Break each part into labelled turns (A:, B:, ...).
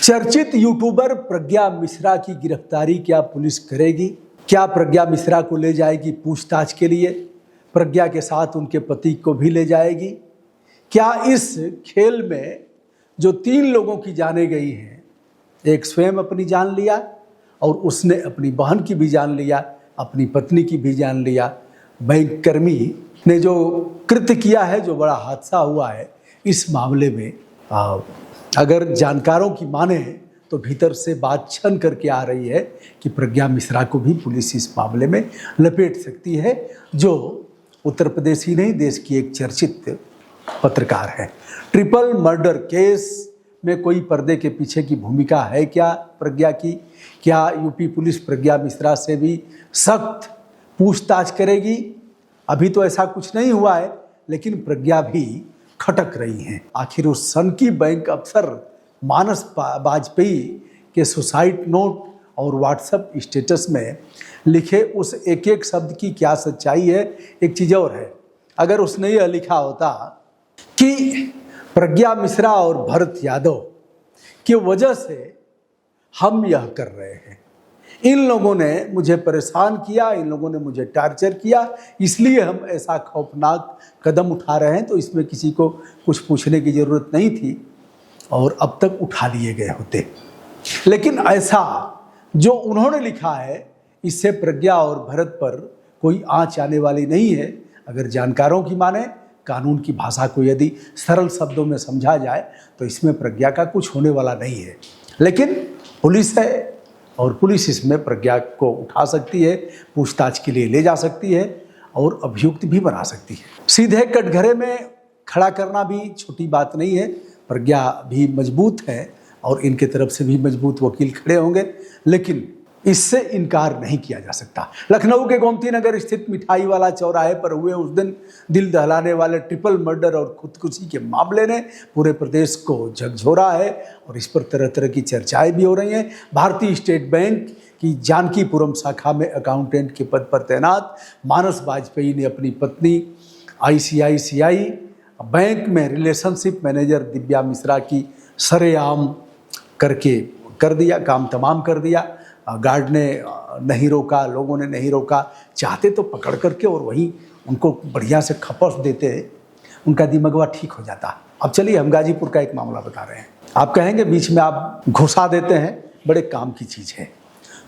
A: चर्चित यूट्यूबर प्रज्ञा मिश्रा की गिरफ्तारी क्या पुलिस करेगी? क्या प्रज्ञा मिश्रा को ले जाएगी पूछताछ के लिए? प्रज्ञा के साथ उनके पति को भी ले जाएगी? क्या इस खेल में जो 3 लोगों की जाने गई हैं, एक स्वयं अपनी जान लिया और उसने अपनी बहन की भी जान लिया, अपनी पत्नी की भी जान लिया। बैंक कर्मी ने जो कृत्य किया है, जो बड़ा हादसा हुआ है, इस मामले में अगर जानकारों की माने तो भीतर से बात छन करके आ रही है कि प्रज्ञा मिश्रा को भी पुलिस इस मामले में लपेट सकती है, जो उत्तर प्रदेश ही नहीं, देश की एक चर्चित पत्रकार है। ट्रिपल मर्डर केस में कोई पर्दे के पीछे की भूमिका है क्या प्रज्ञा की? क्या यूपी पुलिस प्रज्ञा मिश्रा से भी सख्त पूछताछ करेगी? अभी तो ऐसा कुछ नहीं हुआ है, लेकिन प्रज्ञा भी खटक रही हैं। आखिर उस सनकी बैंक अफसर मानस वाजपेयी के सुसाइड नोट और व्हाट्सएप स्टेटस में लिखे उस एक एक शब्द की क्या सच्चाई है? एक चीज़ और है, अगर उसने यह लिखा होता कि प्रज्ञा मिश्रा और भरत यादव की वजह से हम यह कर रहे हैं, इन लोगों ने मुझे परेशान किया, इन लोगों ने मुझे टार्चर किया, इसलिए हम ऐसा खौफनाक कदम उठा रहे हैं, तो इसमें किसी को कुछ पूछने की ज़रूरत नहीं थी और अब तक उठा लिए गए होते। लेकिन ऐसा जो उन्होंने लिखा है, इससे प्रज्ञा और भरत पर कोई आँच आने वाली नहीं है। अगर जानकारों की माने, कानून की भाषा को यदि सरल शब्दों में समझा जाए, तो इसमें प्रज्ञा का कुछ होने वाला नहीं है। लेकिन पुलिस है और पुलिस इसमें प्रज्ञा को उठा सकती है, पूछताछ के लिए ले जा सकती है और अभियुक्त भी बना सकती है। सीधे कटघरे में खड़ा करना भी छोटी बात नहीं है। प्रज्ञा भी मजबूत है और इनके तरफ से भी मजबूत वकील खड़े होंगे, लेकिन इससे इनकार नहीं किया जा सकता। लखनऊ के गोमती नगर स्थित मिठाई वाला चौराहे पर हुए उस दिन दिल दहलाने वाले ट्रिपल मर्डर और खुदकुशी के मामले ने पूरे प्रदेश को झकझोरा है और इस पर तरह तरह की चर्चाएं भी हो रही हैं। भारतीय स्टेट बैंक की जानकीपुरम शाखा में अकाउंटेंट के पद पर तैनात मानस वाजपेयी ने अपनी पत्नी ICICI बैंक में रिलेशनशिप मैनेजर दिव्या मिश्रा की सरेआम कर दिया, काम तमाम कर दिया। गार्ड ने नहीं रोका, लोगों ने नहीं रोका, चाहते तो पकड़ करके और वहीं उनको बढ़िया से खपस देते, उनका दिमागवा ठीक हो जाता। अब चलिए हम गाजीपुर का एक मामला बता रहे हैं। आप कहेंगे बीच में आप घुसा देते हैं, बड़े काम की चीज़ है।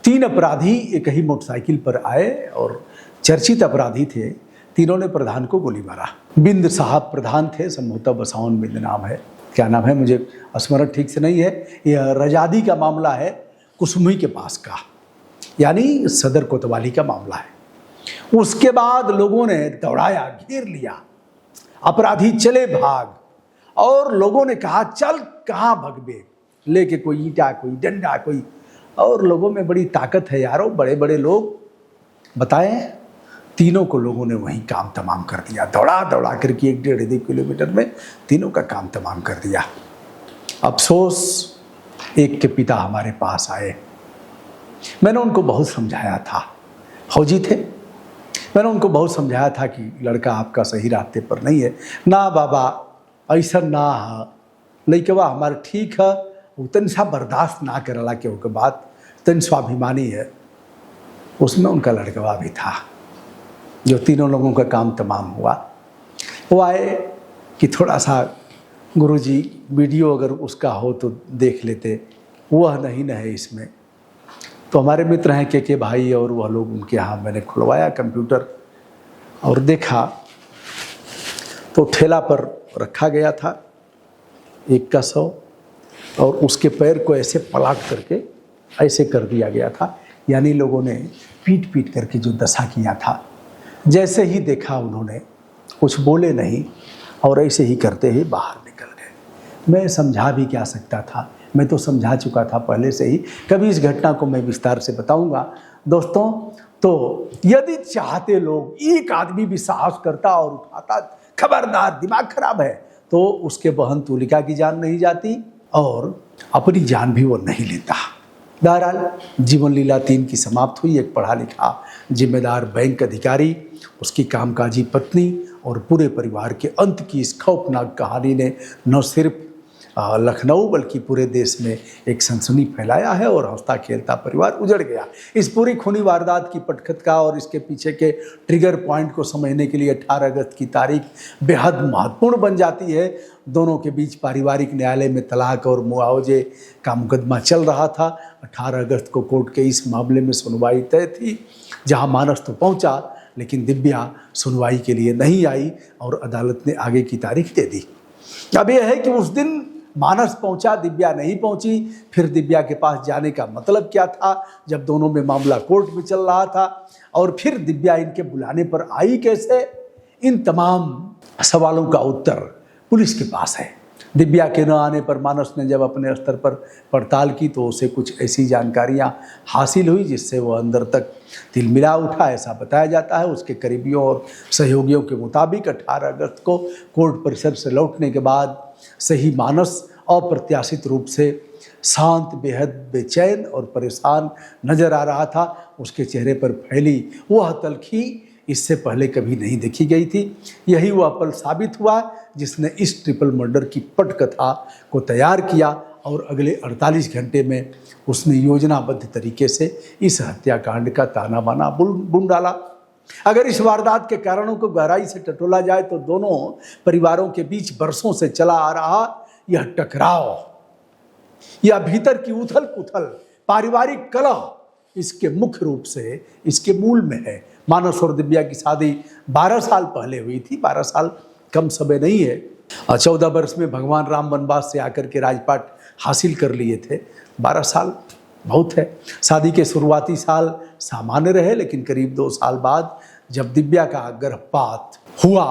A: 3 अपराधी एक ही मोटरसाइकिल पर आए और चर्चित अपराधी थे। तीनों ने प्रधान को गोली मारा। बिंद साहब प्रधान थे, संभवतः बसावन बिंद नाम है, क्या नाम है मुझे स्मरण ठीक से नहीं है। यह रजादी का मामला है, कुसमुही के पास का, यानी सदर कोतवाली का मामला है। उसके बाद लोगों ने दौड़ाया, घेर लिया, अपराधी चले भाग और लोगों ने कहा चल कहाँ भगबे, लेके कोई ईंटा, कोई डंडा, कोई, और लोगों में बड़ी ताकत है यारो, बड़े बड़े लोग। बताएं, तीनों को लोगों ने वहीं काम तमाम कर दिया। दौड़ा दौड़ा करके 1-1.5 किलोमीटर में तीनों का काम तमाम कर दिया। अफसोस एक के पिता हमारे पास आए। मैंने उनको बहुत समझाया था, फौजी थे, मैंने उनको बहुत समझाया था कि लड़का आपका सही रास्ते पर नहीं है। ना बाबा ऐसा ना है, लइकवा हमारा ठीक है, तन सा बर्दाश्त ना करला के ओके बात, तन स्वाभिमानी है। उसमें उनका लड़कवा भी था, जो तीनों लोगों का काम तमाम हुआ। वो आए कि थोड़ा सा गुरुजी वीडियो अगर उसका हो तो देख लेते, वह नहीं न है इसमें। तो हमारे मित्र हैं के भाई और वह लोग, उनके यहाँ मैंने खुलवाया कंप्यूटर और देखा तो ठेला पर रखा गया था 1 का 100 और उसके पैर को ऐसे पलाट करके ऐसे कर दिया गया था, यानी लोगों ने पीट पीट करके जो दशा किया था। जैसे ही देखा उन्होंने कुछ बोले नहीं और ऐसे ही करते ही बाहर निकल गए। मैं समझा भी क्या सकता था, मैं तो समझा चुका था पहले से ही। कभी इस घटना को मैं विस्तार से बताऊंगा दोस्तों। तो यदि चाहते लोग, एक आदमी भी साहस करता और उठाता, खबरदार दिमाग खराब है, तो उसके बहन तुलिका की जान नहीं जाती और अपनी जान भी वो नहीं लेता। बहरहाल जीवन लीला 3 की समाप्त हुई। एक पढ़ा लिखा जिम्मेदार बैंक अधिकारी, उसकी कामकाजी पत्नी और पूरे परिवार के अंत की इस खौफनाक कहानी ने न सिर्फ लखनऊ बल्कि पूरे देश में एक सनसनी फैलाया है और हंसता खेलता परिवार उजड़ गया। इस पूरी खूनी वारदात की पटकथा और इसके पीछे के ट्रिगर पॉइंट को समझने के लिए 18 अगस्त की तारीख बेहद महत्वपूर्ण बन जाती है। दोनों के बीच पारिवारिक न्यायालय में तलाक और मुआवजे का मुकदमा चल रहा था। 18 अगस्त को कोर्ट के इस मामले में सुनवाई तय थी, जहां मानस तो पहुंचा लेकिन दिव्या सुनवाई के लिए नहीं आई और अदालत ने आगे की तारीख दे दी। अब यह है कि उस दिन मानस पहुंचा, दिव्या नहीं पहुंची। फिर दिव्या के पास जाने का मतलब क्या था जब दोनों में मामला कोर्ट में चल रहा था, और फिर दिव्या इनके बुलाने पर आई कैसे? इन तमाम सवालों का उत्तर पुलिस के पास है। दिव्या के न आने पर मानस ने जब अपने स्तर पर पड़ताल की तो उसे कुछ ऐसी जानकारियां हासिल हुई जिससे वह अंदर तक तिलमिला उठा, ऐसा बताया जाता है। उसके करीबियों और सहयोगियों के मुताबिक 18 अगस्त को कोर्ट परिसर से लौटने के बाद सही मानस अप्रत्याशित रूप से शांत, बेहद बेचैन और परेशान नजर आ रहा था। उसके चेहरे पर फैली वह तलखी इससे पहले कभी नहीं देखी गई थी। यही वह पल साबित हुआ जिसने इस ट्रिपल मर्डर की पटकथा को तैयार किया और अगले 48 घंटे में उसने योजनाबद्ध तरीके से इस हत्याकांड का ताना बाना बुन डाला। अगर इस वारदात के कारणों को गहराई से टटोला जाए तो दोनों परिवारों के बीच बरसों से चला आ रहा यह टकराव, यह भीतर की उथल पुथल, पारिवारिक कलह, इसके मुख्य रूप से इसके मूल में है। मानस और दिव्या की शादी 12 साल पहले हुई थी। 12 साल कम समय नहीं है। 14 वर्ष में भगवान राम वनवास से आकर के राजपाट हासिल कर लिए थे। 12 साल बहुत है। शादी के शुरुआती साल सामान्य रहे, लेकिन करीब 2 साल बाद जब दिव्या का गर्भपात हुआ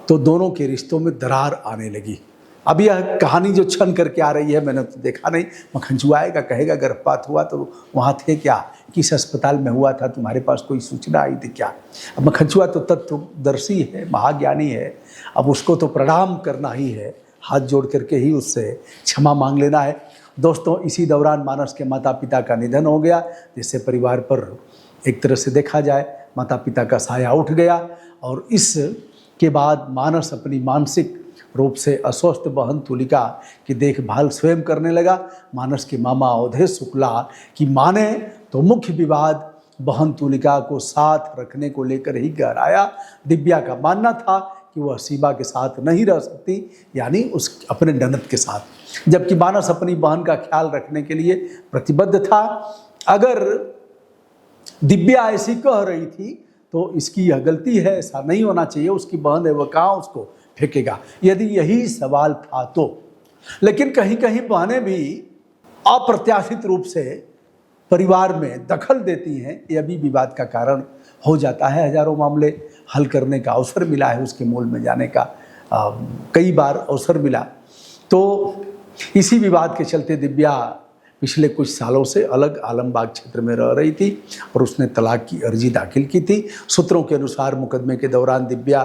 A: तो दोनों के रिश्तों में दरार आने लगी। अब यह कहानी जो छन करके आ रही है, मैंने तो देखा नहीं, मखनचुआएगा, कहेगा गर्भपात हुआ तो वहाँ थे क्या, किस अस्पताल में हुआ था, तुम्हारे पास कोई सूचना आई थी क्या? अब मखनचुआ तो तत्वदर्शी है, महाज्ञानी है, अब उसको तो प्रणाम करना ही है, हाथ जोड़ करके ही उससे क्षमा मांग लेना है। दोस्तों, इसी दौरान मानस के माता पिता का निधन हो गया, जिससे परिवार पर एक तरह से देखा जाए माता पिता का साया उठ गया। और इसके बाद मानस अपनी मानसिक रूप से अस्वस्थ बहन तुलिका की देखभाल स्वयं करने लगा। मानस के मामा अवधेश शुक्ला की माने तो मुख्य विवाद बहन तुलिका को साथ रखने को लेकर ही गहराया। दिव्या का मानना था कि वह शिवा के साथ नहीं रह सकती, यानी उस अपने ननद के साथ, जबकि मानस अपनी बहन का ख्याल रखने के लिए प्रतिबद्ध था। अगर दिव्या ऐसी कह रही थी तो इसकी यह गलती है, ऐसा नहीं होना चाहिए, उसकी बहन है, वह कहाँ उसको फेंकेगा, यदि यही सवाल था तो। लेकिन कहीं कहीं बहनें भी अप्रत्याशित रूप से परिवार में दखल देती हैं, यह भी विवाद का कारण हो जाता है। हजारों मामले हल करने का अवसर मिला है, उसके मूल में जाने का कई बार अवसर मिला। तो इसी विवाद के चलते दिव्या पिछले कुछ सालों से अलग आलमबाग क्षेत्र में रह रही थी और उसने तलाक की अर्जी दाखिल की थी। सूत्रों के अनुसार मुकदमे के दौरान दिव्या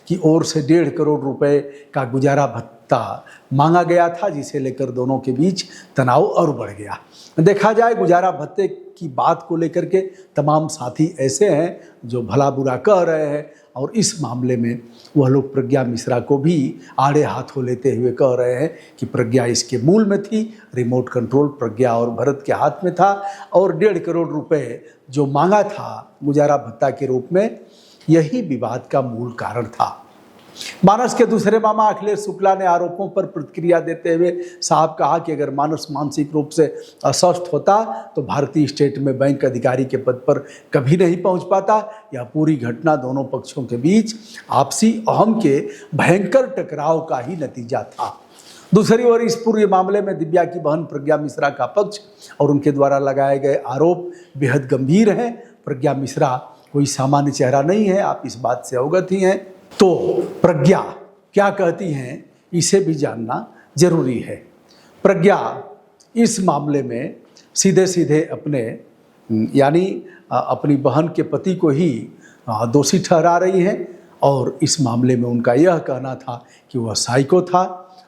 A: की ओर से 1.5 करोड़ रुपए का गुजारा भत्ता मांगा गया था, जिसे लेकर दोनों के बीच तनाव और बढ़ गया। देखा जाए, गुजारा भत्ते की बात को लेकर के तमाम साथी ऐसे हैं जो भला बुरा कह रहे हैं, और इस मामले में वह लोग प्रज्ञा मिश्रा को भी आड़े हाथों लेते हुए कह रहे हैं कि प्रज्ञा इसके मूल में थी, रिमोट कंट्रोल प्रज्ञा और भरत के हाथ में था, और 1.5 करोड़ रुपए जो मांगा था गुजारा भत्ता के रूप में, यही विवाद का मूल कारण था। मानस के दूसरे मामा अखिलेश शुक्ला ने आरोपों पर प्रतिक्रिया देते हुए साहब कहा कि अगर मानस मानसिक रूप से अस्वस्थ होता तो भारतीय स्टेट में बैंक अधिकारी के पद पर कभी नहीं पहुंच पाता। यह पूरी घटना दोनों पक्षों के बीच आपसी अहम के भयंकर टकराव का ही नतीजा था। दूसरी ओर इस पूरे मामले में दिव्या की बहन प्रज्ञा मिश्रा का पक्ष और उनके द्वारा लगाए गए आरोप बेहद गंभीर हैं। प्रज्ञा मिश्रा कोई सामान्य चेहरा नहीं है, आप इस बात से अवगत ही हैं। तो प्रज्ञा क्या कहती हैं, इसे भी जानना जरूरी है। प्रज्ञा इस मामले में सीधे सीधे अपने यानी अपनी बहन के पति को ही दोषी ठहरा रही है, और इस मामले में उनका यह कहना था कि वह साइको था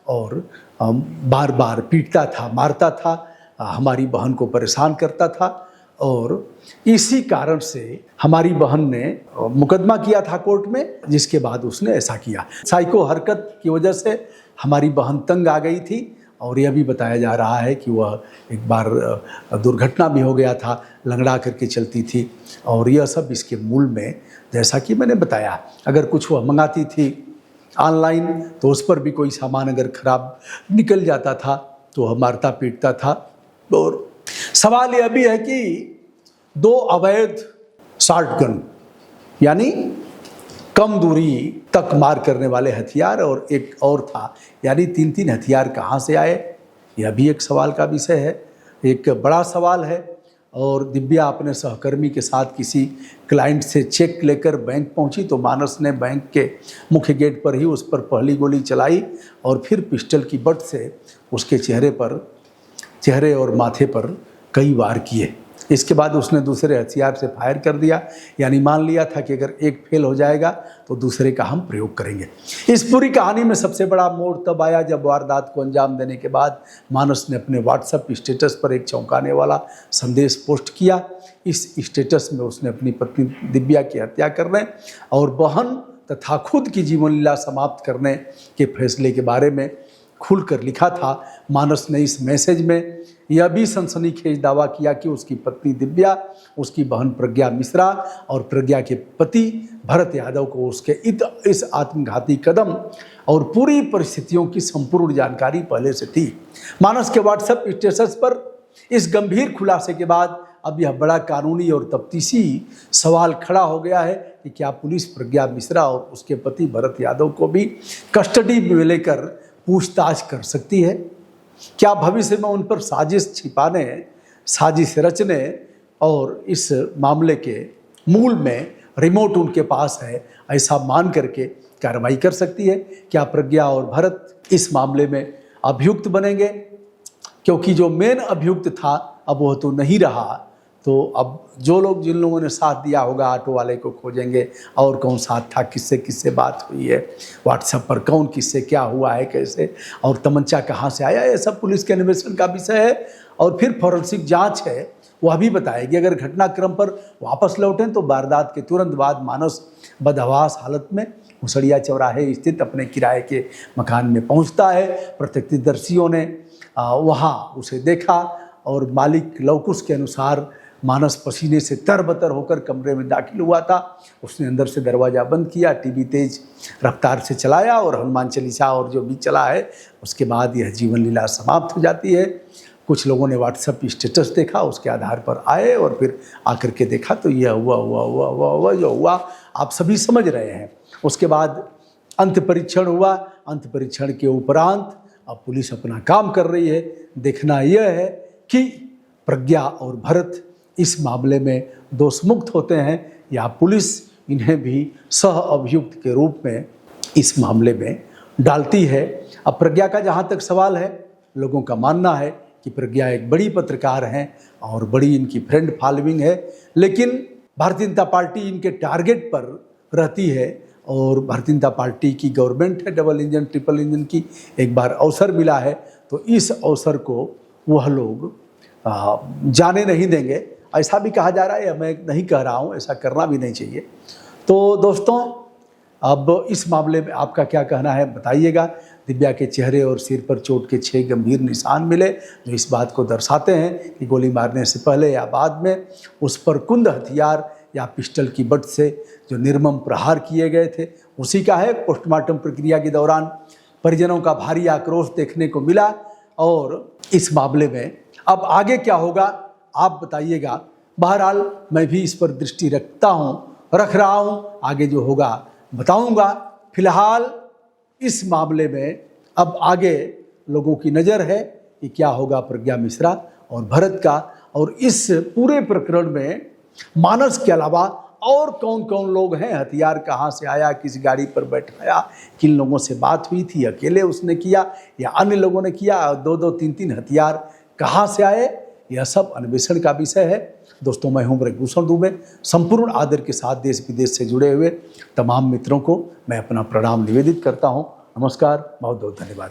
A: और बार बार पीटता था, मारता था, हमारी बहन को परेशान करता था, और इसी कारण से हमारी बहन ने मुकदमा किया था कोर्ट में, जिसके बाद उसने ऐसा किया। साइको हरकत की वजह से हमारी बहन तंग आ गई थी और यह भी बताया जा रहा है कि वह एक बार दुर्घटना भी हो गया था, लंगड़ा करके चलती थी। और यह सब इसके मूल में, जैसा कि मैंने बताया, अगर कुछ वह मंगाती थी ऑनलाइन तो उस पर भी कोई सामान अगर खराब निकल जाता था तो वह मारता पीटता था। और सवाल यह भी है कि 2 अवैध शॉर्ट गन यानी कम दूरी तक मार करने वाले हथियार और एक और था, यानी 3-3 हथियार कहाँ से आए, यह भी एक सवाल का विषय है, एक बड़ा सवाल है। और दिव्या अपने सहकर्मी के साथ किसी क्लाइंट से चेक लेकर बैंक पहुंची तो मानस ने बैंक के मुख्य गेट पर ही उस पर पहली गोली चलाई और फिर पिस्टल की बट से उसके चेहरे और माथे पर कई वार किए। इसके बाद उसने दूसरे हथियार से फायर कर दिया, यानी मान लिया था कि अगर एक फेल हो जाएगा तो दूसरे का हम प्रयोग करेंगे। इस पूरी कहानी में सबसे बड़ा मोड़ तब आया जब वारदात को अंजाम देने के बाद मानस ने अपने व्हाट्सएप स्टेटस पर एक चौंकाने वाला संदेश पोस्ट किया। इस स्टेटस में उसने अपनी पत्नी दिव्या की हत्या करने और बहन तथा खुद की जीवन लीला समाप्त करने के फैसले के बारे में खुलकर लिखा था। मानस ने इस मैसेज में यह भी सनसनीखेज दावा किया कि उसकी पत्नी दिव्या, उसकी बहन प्रज्ञा मिश्रा और प्रज्ञा के पति भरत यादव को उसके इस आत्मघाती कदम और पूरी परिस्थितियों की संपूर्ण जानकारी पहले से थी। मानस के व्हाट्सएप स्टेटस पर इस गंभीर खुलासे के बाद अब यह बड़ा कानूनी और तफ्तीशी सवाल खड़ा हो गया है कि क्या पुलिस प्रज्ञा मिश्रा और उसके पति भरत यादव को भी कस्टडी में लेकर पूछताछ कर सकती है? क्या भविष्य में उन पर साजिश छिपाने, साजिश रचने और इस मामले के मूल में रिमोट उनके पास है, ऐसा मान करके कार्रवाई कर सकती है? क्या प्रज्ञा और भरत इस मामले में अभियुक्त बनेंगे? क्योंकि जो मेन अभियुक्त था अब वह तो नहीं रहा, तो अब जिन लोगों ने साथ दिया होगा ऑटो वाले को खोजेंगे और कौन साथ था, किससे किससे बात हुई है, व्हाट्सएप पर कौन किससे क्या हुआ है, कैसे, और तमंचा कहाँ से आया, ये सब पुलिस के अन्वेषण का विषय है। और फिर फॉरेंसिक जांच है, वह भी बताएगी। अगर घटनाक्रम पर वापस लौटें तो वारदात के तुरंत बाद मानस बदहवास हालत में मुसड़िया चौराहे स्थित अपने किराए के मकान में पहुंचता है। प्रत्यक्षदर्शियों ने वहां उसे देखा और मालिक लौकुश के अनुसार मानस पसीने से तरबतर होकर कमरे में दाखिल हुआ था। उसने अंदर से दरवाज़ा बंद किया, टीवी तेज रफ्तार से चलाया और हनुमान चालीसा और जो भी चला है, उसके बाद यह जीवन लीला समाप्त हो जाती है। कुछ लोगों ने व्हाट्सएप स्टेटस देखा, उसके आधार पर आए और फिर आकर के देखा तो यह हुआ जो हुआ आप सभी समझ रहे हैं। उसके बाद अंत परीक्षण हुआ। अंत परीक्षण के उपरांत अब पुलिस अपना काम कर रही है। देखना यह है कि प्रज्ञा और भरत इस मामले में दोषमुक्त होते हैं या पुलिस इन्हें भी सह अभियुक्त के रूप में इस मामले में डालती है। अब प्रज्ञा का जहाँ तक सवाल है, लोगों का मानना है कि प्रज्ञा एक बड़ी पत्रकार हैं और बड़ी इनकी फ्रेंड फॉलोइंग है, लेकिन भारतीय जनता पार्टी इनके टारगेट पर रहती है और भारतीय जनता पार्टी की गवर्नमेंट है, डबल इंजन ट्रिपल इंजन की। एक बार अवसर मिला है तो इस अवसर को वह लोग जाने नहीं देंगे, ऐसा भी कहा जा रहा है। मैं नहीं कह रहा हूँ, ऐसा करना भी नहीं चाहिए। तो दोस्तों, अब इस मामले में आपका क्या कहना है बताइएगा। दिव्या के चेहरे और सिर पर चोट के 6 गंभीर निशान मिले जो इस बात को दर्शाते हैं कि गोली मारने से पहले या बाद में उस पर कुंद हथियार या पिस्टल की बट से जो निर्मम प्रहार किए गए थे उसी का है। पोस्टमार्टम प्रक्रिया के दौरान परिजनों का भारी आक्रोश देखने को मिला और इस मामले में अब आगे क्या होगा आप बताइएगा। बहरहाल मैं भी इस पर दृष्टि रख रहा हूँ, आगे जो होगा बताऊँगा। फिलहाल इस मामले में अब आगे लोगों की नज़र है कि क्या होगा प्रज्ञा मिश्रा और भरत का, और इस पूरे प्रकरण में मानस के अलावा और कौन कौन लोग हैं, हथियार कहाँ से आया, किस गाड़ी पर बैठाया, किन लोगों से बात हुई थी, अकेले उसने किया या अन्य लोगों ने किया, 2-2 3-3 हथियार कहाँ से आए, यह सब अन्वेषण का विषय है। दोस्तों, मैं हूं ब्रजभूषण दुबे। संपूर्ण आदर के साथ देश विदेश से जुड़े हुए तमाम मित्रों को मैं अपना प्रणाम निवेदित करता हूं। नमस्कार, बहुत बहुत धन्यवाद।